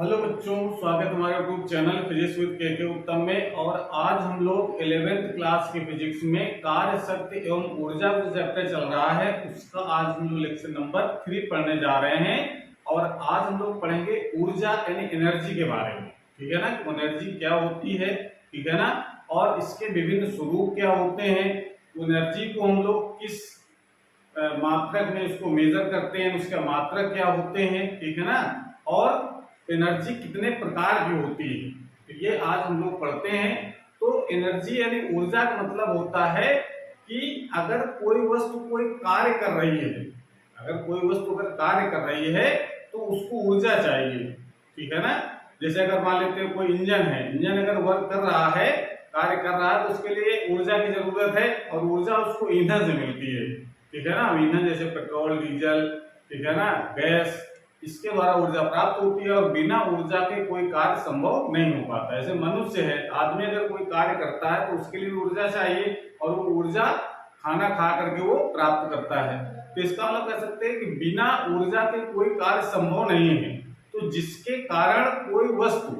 Hello बच्चों, स्वागत है हमारे यूट्यूब चैनल फिजिक्स विद के उत्तम में। और आज हम लोग 11th क्लास की फिजिक्स में कार्य शक्ति एवं ऊर्जा जो चैप्टर चल रहा है उसका आज हम लोग लेक्चर नंबर 3 पढ़ने जा रहे हैं। और आज हम लोग पढ़ेंगे ऊर्जा यानी एनर्जी के बारे में। ठीक है ना, एनर्जी क्या होती है, ठीक है ना, और इसके विभिन्न स्वरूप क्या होते हैं, एनर्जी को हम लोग किस मात्रक में इसको मेजर करते हैं, उसका मात्रक क्या होते हैं, ठीक है ना, और एनर्जी कितने प्रकार की होती है, तो ये आज हम लोग पढ़ते हैं। तो एनर्जी यानी ऊर्जा का मतलब होता है कि अगर कोई वस्तु कोई कार्य कर रही है, अगर कार्य कर रही है तो उसको ऊर्जा चाहिए। ठीक है ना, जैसे अगर मान लेते हैं कोई इंजन है, इंजन अगर वर्क कर रहा है, कार्य कर रहा है, तो उसके लिए ऊर्जा की जरूरत है और ऊर्जा उसको ईंधन से मिलती है। ठीक है ना, ईंधन जैसे पेट्रोल, डीजल, ठीक है ना, गैस, इसके द्वारा ऊर्जा प्राप्त होती है और बिना ऊर्जा के कोई कार्य संभव नहीं हो पाता। ऐसे मनुष्य है, आदमी अगर कोई कार्य करता है तो उसके लिए ऊर्जा चाहिए और वो ऊर्जा खाना खा करके वो प्राप्त करता है। तो इसका मतलब कह सकते हैं कि बिना ऊर्जा के कोई कार्य संभव नहीं है। तो जिसके कारण कोई वस्तु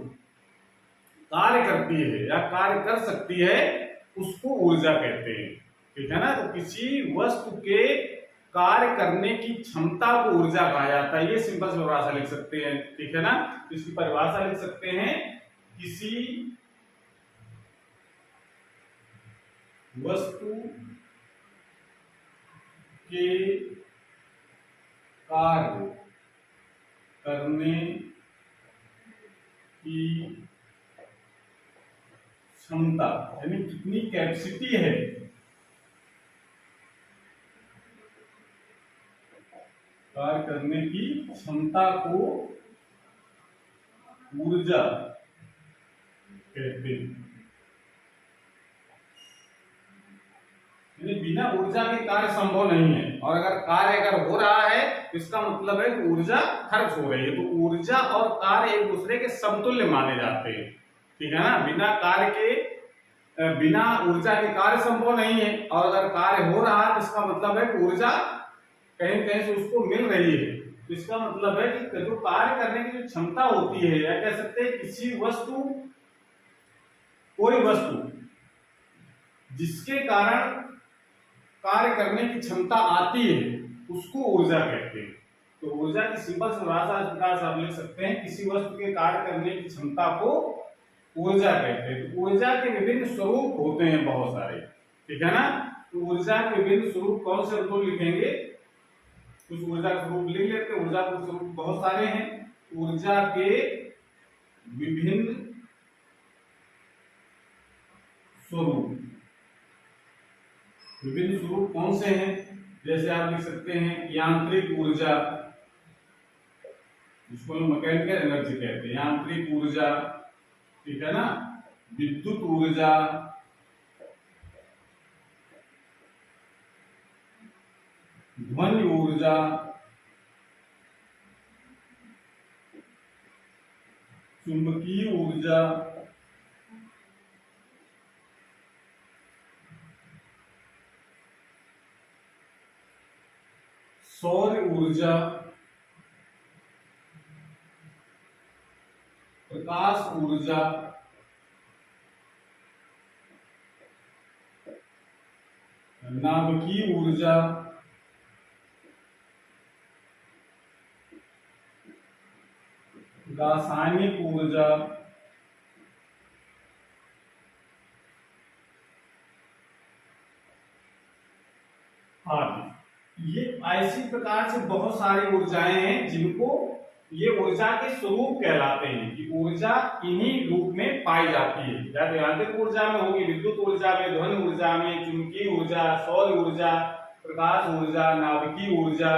कार्य करती है या कार्य कर सकती है उसको ऊर्जा कहते हैं। ठीक है ना, तो किसी वस्तु के कार्य करने की क्षमता को ऊर्जा कहा जाता है। ये सिंपल से परिभाषा लिख सकते हैं। ठीक है ना, तो इसकी परिभाषा लिख सकते हैं, किसी वस्तु के कार्य करने की क्षमता यानी कितनी कैपेसिटी है, कार्य करने की क्षमता को ऊर्जा कहते हैं। यानी बिना ऊर्जा के कार्य संभव नहीं है, और अगर कार्य अगर हो रहा है तो इसका मतलब है कि ऊर्जा खर्च हो रही है। तो ऊर्जा और कार्य एक दूसरे के समतुल्य माने जाते हैं। ठीक है ना, बिना ऊर्जा के कार्य संभव नहीं है, और अगर कार्य हो रहा है तो इसका मतलब है कि ऊर्जा कहीं कहीं से उसको मिल रही है। तो इसका मतलब है कि जो कार्य करने की जो क्षमता होती है, या कह सकते हैं कोई वस्तु जिसके कारण कार्य करने की क्षमता आती है उसको ऊर्जा कहते हैं। तो ऊर्जा की सिंपल से परिभाषा इस प्रकार से आप लिख सकते हैं, किसी वस्तु के कार्य करने की क्षमता को ऊर्जा कहते हैं। तो ऊर्जा के विभिन्न स्वरूप होते हैं बहुत सारे। ठीक है ना, तो ऊर्जा के विभिन्न स्वरूप कौन से तो लिखेंगे, कुछ ऊर्जा के स्वरूप लिख लेते हैं। ऊर्जा के स्वरूप बहुत सारे हैं। ऊर्जा के विभिन्न स्वरूप कौन से हैं, जैसे आप लिख सकते हैं यांत्रिक ऊर्जा, जिसको हम मैकेनिकल एनर्जी कहते हैं, यांत्रिक ऊर्जा। ठीक है ना, विद्युत ऊर्जा, ध्वनि ऊर्जा, चुंबकीय ऊर्जा, सौर ऊर्जा, प्रकाश ऊर्जा, नाभिकीय ऊर्जा, रासायनिक ऊर्जा, आदि। ये ऐसी प्रकार से बहुत सारी ऊर्जाएं हैं जिनको ये ऊर्जा के स्वरूप कहलाते हैं, कि ऊर्जा इन्हीं रूप में पाई जाती है। या तो यांत्रिक ऊर्जा में होगी, विद्युत ऊर्जा में, ध्वनि ऊर्जा में, चुंबकीय ऊर्जा, सौर ऊर्जा, प्रकाश ऊर्जा, नाभिकीय ऊर्जा,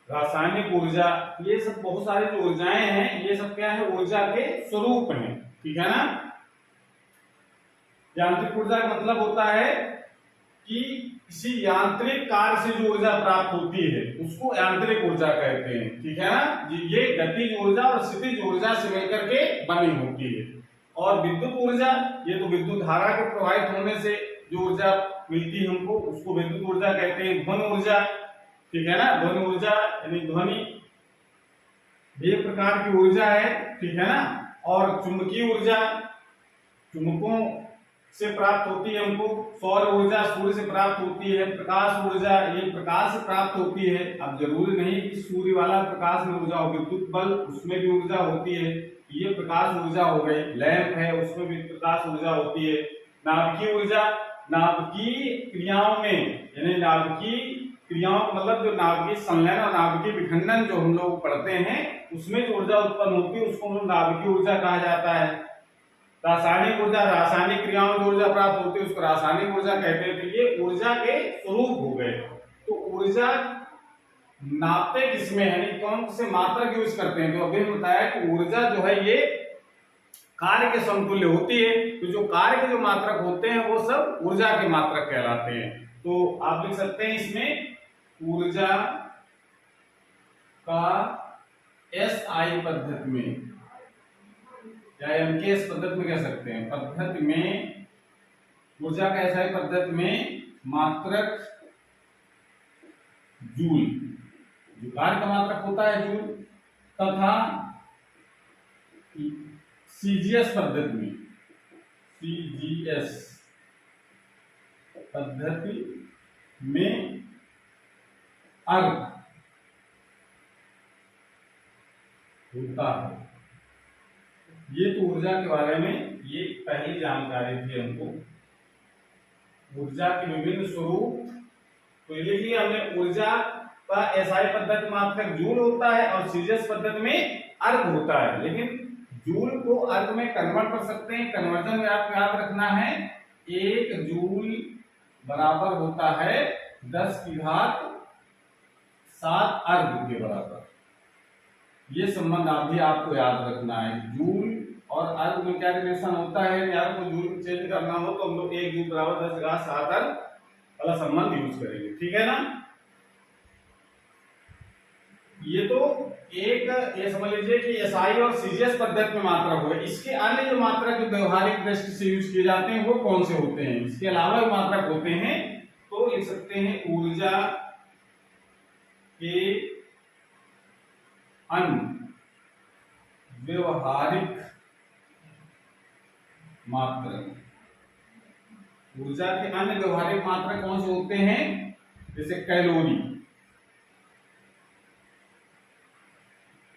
रासायनिक ऊर्जा। ये सब बहुत सारी जो ऊर्जाएं हैं, ये सब क्या है, ऊर्जा के स्वरूप हैं। ठीक है ना, यांत्रिक ऊर्जा का मतलब होता है कि किसी यांत्रिक कार्य से जो ऊर्जा प्राप्त होती है उसको यांत्रिक ऊर्जा कहते हैं। ठीक है ना, ये गतिज ऊर्जा और स्थितिज ऊर्जा से मिलकर के बनी होती है। और विद्युत ऊर्जा, ये तो विद्युत धारा के प्रवाहित होने से जो ऊर्जा मिलती है हमको, उसको विद्युत ऊर्जा कहते हैं। ध्वनि ऊर्जा, ठीक है ना, ध्वनि ऊर्जा यानी ध्वनि एक प्रकार की ऊर्जा है, ठीक है ना। और चुंबकीय ऊर्जा चुंबकों से प्राप्त होती है हमको, सौर ऊर्जा सूर्य से प्राप्त होती है, प्रकाश ऊर्जा ये प्रकाश से प्राप्त होती है। अब जरूरी नहीं कि सूर्य वाला प्रकाश में ऊर्जा हो, विद्युत बल्ब उसमें भी ऊर्जा होती है, ये प्रकाश ऊर्जा हो गई। लैंप है उसमें भी प्रकाश ऊर्जा होती है। नाभिकीय ऊर्जा नाभिकीय क्रियाओं में, यानी नाभिकीय क्रियाओं मतलब जो नाभिकीय संलयन और नाभिकीय विखंडन जो हम लोग पढ़ते हैं उसमें जो ऊर्जा उत्पन्न होती है उसको हम लोग नाभिकीय ऊर्जा कहा जाता है। रासायनिक ऊर्जा रासायनिक क्रियाओं में जो ऊर्जा प्राप्त होती है उसको रासायनिक ऊर्जा कहते हैं। तो ये ऊर्जा के स्वरूप हो गए। तो ऊर्जा नापते किसमें है, यानी कौन से मात्रक यूज करते हैं। तो अभी बताया कि ऊर्जा जो है ये कार्य के समतुल्य होती है। तो जो कार्य के जो मात्रक होते हैं वो सब ऊर्जा के मात्रक कहलाते हैं। तो आप लिख सकते हैं इसमें ऊर्जा का एसआई पद्धति में या एमकेएस पद्धति में कह सकते हैं, पद्धति में ऊर्जा का एसआई पद्धति में मात्रक जूल, जो कार्य का मात्रक होता है जूल, तथा सीजीएस पद्धति में सीजीएस पद्धति में अर्ग होता है। ये तो ऊर्जा के बारे में ये पहली जानकारी थी हमको, ऊर्जा के विभिन्न स्वरूप। तो इसलिए हमने ऊर्जा का एसआई पद्धति मात्रक जूल होता है और सीजीएस पद्धति में अर्ग होता है। लेकिन जूल को अर्ग में कन्वर्ट कर सकते हैं। कन्वर्जन में आपको याद रखना है 1 जूल बराबर होता है 10 की घात 7 अर्ग के बराबर। ये संबंध अभी आपको याद रखना है। जूल और अर्ग में क्या रिलेशन होता है, यार को जूल चेंज करना हो तो हम लोग 1 जूल बराबर 10 की घात 7 अर्ग वाला संबंध यूज करेंगे, ठीक है ना। ये तो एक ये समझ लीजिए कि एसआई और सीजीएस पद्धति में मात्रक हो गए। इसके अन्य जो मात्रक जो व्यवहारिक दृष्टि से यूज किए जाते हैं वो कौन से होते हैं, इसके अलावा जो मात्रक होते हैं तो लिख सकते हैं ऊर्जा के अन्य व्यवहारिक मात्रक। ऊर्जा के अन्य व्यवहारिक मात्रक कौन से होते हैं, जैसे कैलोरी,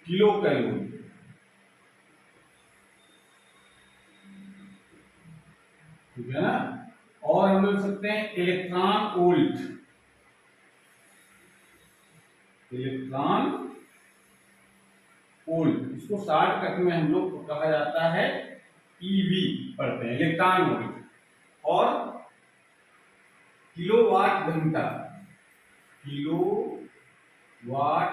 किलो कैलोरी, ठीक है ना। और हम लोग लिख सकते हैं इलेक्ट्रॉन वोल्ट, इलेक्ट्रॉन वोल्ट, इसको शॉर्टकट में हम लोग कहा जाता है ईवी पढ़ते हैं, इलेक्ट्रॉन वोल्ट। और किलोवाट घंटा, किलोवाट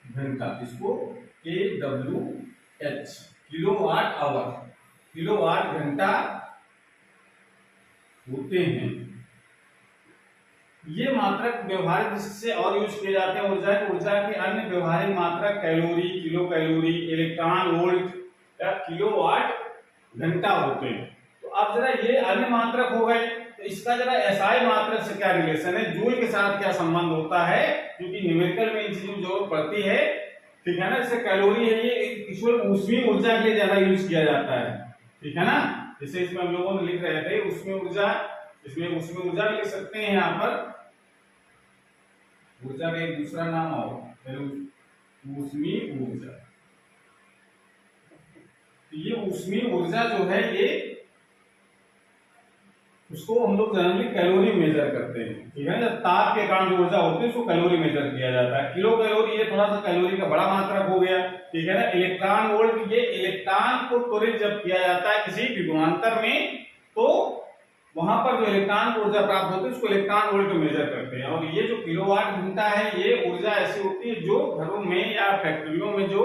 घंटा, इसको KWH, किलोवाट आवर, किलोवाट घंटा होते हैं। ये मात्रक व्यवहारिक दृष्टि से और यूज किए जाते हैं। ऊर्जा के अन्य व्यवहारिक मात्रक calorie, kilo calorie, electron volt या किलोवाट घंटा होते हैं। तो अब जरा ये अन्य मात्रक हो गए, तो इसका जरा एसआई मात्रक से क्या रिलेशन है, जूल के साथ क्या संबंध होता है, क्योंकि न्यूमेरिकल में इन चीजों की जरूरत पड़ती है, ठीक है ना। जैसे कैलोरी है ये ईश्वर ऊष्मीय ऊर्जा के लिए ज्यादा यूज किया जाता है, ठीक है ना। जैसे इसमें हम लोगों ने लिख रहे थे ऊष्मीय ऊर्जा, इसमें ऊष्मीय ऊर्जा लिख सकते हैं यहाँ पर, ऊर्जा का एक दूसरा नाम और ऊष्मीय ऊर्जा। तो ये ऊष्मीय ऊर्जा जो है ये उसको हम लोग जनरली कैलोरी मेजर करते हैं, ठीक है। जब ताप के कारण जो ऊर्जा होती है उसको कैलोरी मेजर किया जाता है। किलो कैलोरी ये थोड़ा सा कैलोरी का बड़ा मात्रक हो गया, ठीक है ना। इलेक्ट्रॉन वोल्ट, ये इलेक्ट्रॉन को त्वरित जब किया जाता है किसी विभवांतर में तो वहां पर जो इलेक्ट्रॉन ऊर्जा प्राप्त होती है उसको इलेक्ट्रॉन वोल्ट मेजर करते हैं। और ये जो किलोवाट घंटा है ये ऊर्जा ऐसी होती है जो घरों में या फैक्ट्रियों में जो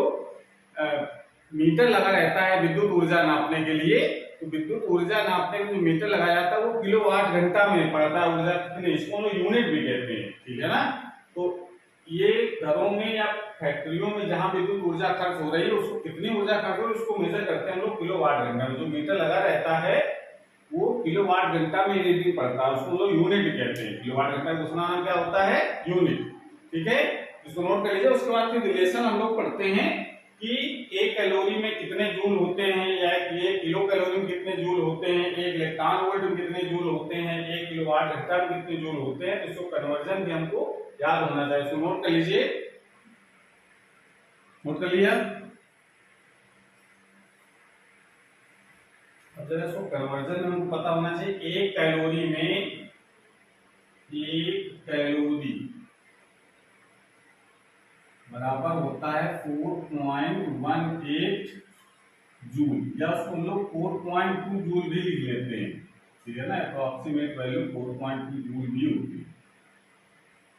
मीटर लगा रहता है विद्युत ऊर्जा नापने के लिए, तो विद्युत ऊर्जा नापने के जो मीटर लगाया जाता है वो किलोवाट घंटा में पड़ता है ऊर्जा कितनी, इसको हम यूनिट भी कहते हैं, ठीक है ना। तो ये घरों में या फैक्ट्रियों में जहां विद्युत ऊर्जा खर्च हो रही है उसको कितनी ऊर्जा खर्च हो रही है उसको मेजर करते हैं हम लोग किलोवाट घंटा में। जो मीटर लगा रहता है वो किलोवाट घंटा में रीडिंग पड़ता है, उसको लोग यूनिट कहते हैं। किलोवाट घंटा का दूसरा नाम क्या होता है, यूनिट, ठीक है। इसको नोट कर लीजिए। उसके बाद फिर रिलेशन हम लोग पढ़ते हैं कि एक कैलोरी में कितने जूल होते हैं, या एक किलो कैलोरी में कितने जूल होते हैं, एक इलेक्ट्रॉन वोल्ट में कितने जूल होते हैं, एक किलोवाट घंटा में कितने जूल होते हैं। इसको कन्वर्जन भी हमको याद होना चाहिए। इसको नोट कर लीजिए, नोट कर लिया। अब जरा इसको कन्वर्जन में हमको पता होना चाहिए। एक कैलोरी में, एक कैलोरी बराबर होता है 4.18 जूल, या उसको हम लोग 4.2 जूल भी लिख लेते हैं, ठीक है ना। अप्रोक्सीमेट वैल्यू 4.2 जूल भी होती है।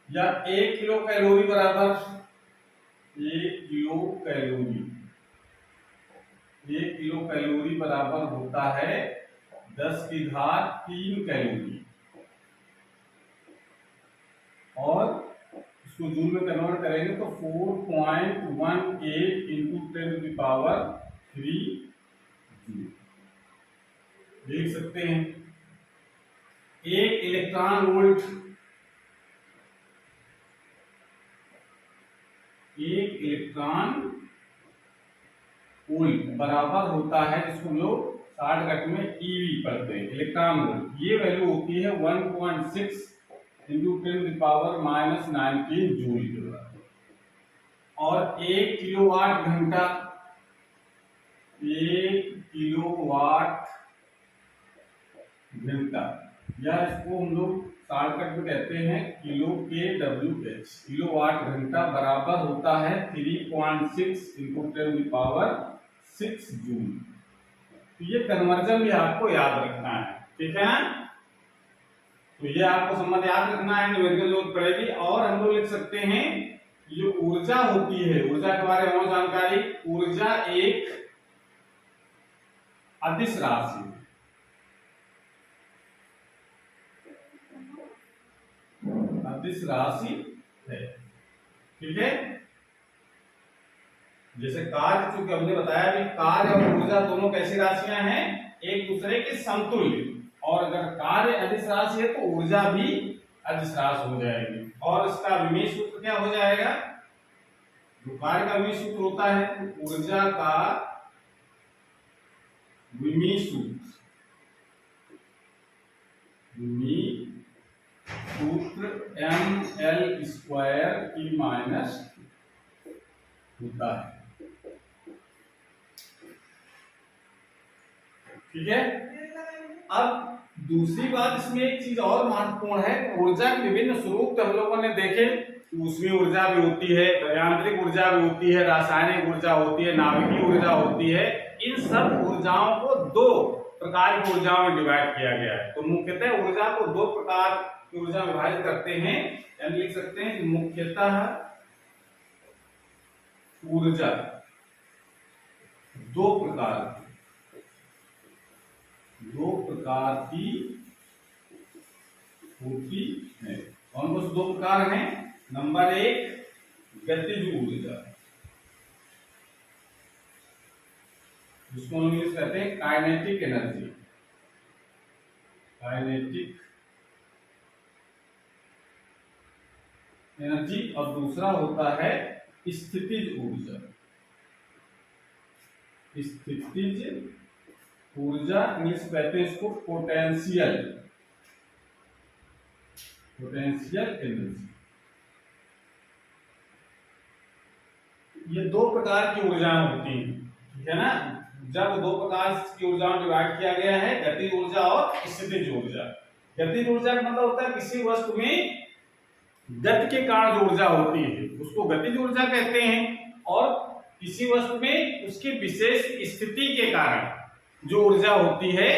या 1 किलो कैलोरी बराबर, 1 किलो कैलोरी, 1 किलो कैलोरी बराबर होता है 10 की घात 3 कैलोरी, और इसको जूल में कन्वर्ट करेंगे तो 4.18 इंटू 10⁻³ जूल देख सकते हैं। एक इलेक्ट्रॉन वोल्ट, एक इलेक्ट्रॉन वोल्ट बराबर होता है, जिसको हम लोग शॉर्टकट में ईवी पढ़ते हैं, इलेक्ट्रॉन वोल्ट। ये वैल्यू होती है 1.6 इंटू 10⁻⁻19 जूल के बराबर। और 1 किलोवाट घंटा, 1 किलोवाट घंटा, या इसको हम लोग शॉर्टकट में कहते हैं किलो के WH, किलोवाट घंटा बराबर होता है 3.6 इंटू 10⁻6 जूल। तो ये कन्वर्जन भी आपको याद रखना है, ठीक है ना। तो ये आपको संबंध याद रखना है, न्यूमेरिकल जरूरत पड़ेगी। और हम लोग लिख सकते हैं जो ऊर्जा होती है, ऊर्जा के बारे में जानकारी। ऊर्जा एक अदिश राशि, अदिश राशि है, ठीक है। जैसे कार्य, चूंकि हमने बताया भी कार्य और ऊर्जा दोनों कैसी राशियां हैं, एक दूसरे के समतुल्य। और अगर कार्य अदिश राशि है तो ऊर्जा भी अदिश राशि हो जाएगी। और इसका विमेय सूत्र क्या हो जाएगा, जो कार्य का विमेय सूत्र होता है, ऊर्जा का विमेय सूत्र, विमेय सूत्र ml² होता है, ठीक है। अब दूसरी बात, इसमें एक चीज और महत्वपूर्ण है। ऊर्जा के विभिन्न स्वरूप हम लोगों ने देखे। ऊष्मीय ऊर्जा भी होती है, यांत्रिक ऊर्जा भी होती है, रासायनिक ऊर्जा होती है, नाभिकीय ऊर्जा होती है। इन सब ऊर्जाओं को दो प्रकार की ऊर्जाओं में डिवाइड किया गया है। तो मुख्यतः ऊर्जा को दो प्रकार की ऊर्जा में विभाजित करते हैं, यानी लिख सकते हैं मुख्यतः ऊर्जा दो प्रकार की होती है। कौन कौन से दो प्रकार हैं? नंबर 1 गतिज ऊर्जा, जिसको हम इंग्लिश कहते हैं काइनेटिक एनर्जी, काइनेटिक एनर्जी। और दूसरा होता है स्थितिज ऊर्जा, स्थितिज ऊर्जा इंग्लिश कहते हैं इसको पोटेंशियल, पोटेंशियल एनर्जी। ये दो प्रकार की ऊर्जाएं होती हैं, ठीक है ना। जब दो प्रकार की ऊर्जाओं डिवाइड किया गया है, गतिज ऊर्जा और स्थितिज ऊर्जा। गतिज ऊर्जा का मतलब होता है किसी वस्तु में गति के कारण जो ऊर्जा होती है उसको गतिज ऊर्जा कहते हैं, और किसी वस्तु में उसकी विशेष स्थिति के कारण जो ऊर्जा होती है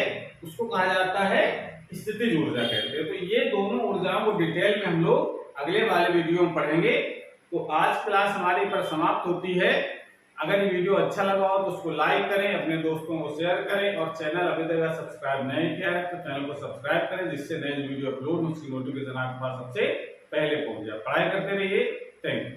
उसको कहा जाता है स्थितिज ऊर्जा कहते हैं। तो ये दोनों ऊर्जाओं को डिटेल में हम लोग अगले वाले वीडियो में पढ़ेंगे। तो आज क्लास हमारी पर समाप्त होती है। अगर ये वीडियो अच्छा लगा हो तो उसको लाइक करें, अपने दोस्तों को शेयर करें, और चैनल अभी तक सब्सक्राइब नहीं किया है तो चैनल को सब्सक्राइब करें, जिससे नए वीडियो अपलोड हो उसकी नोटिफिकेशन आपके पास सबसे पहले पहुंच जाए। पढ़ाई करते रहिए। Thank you.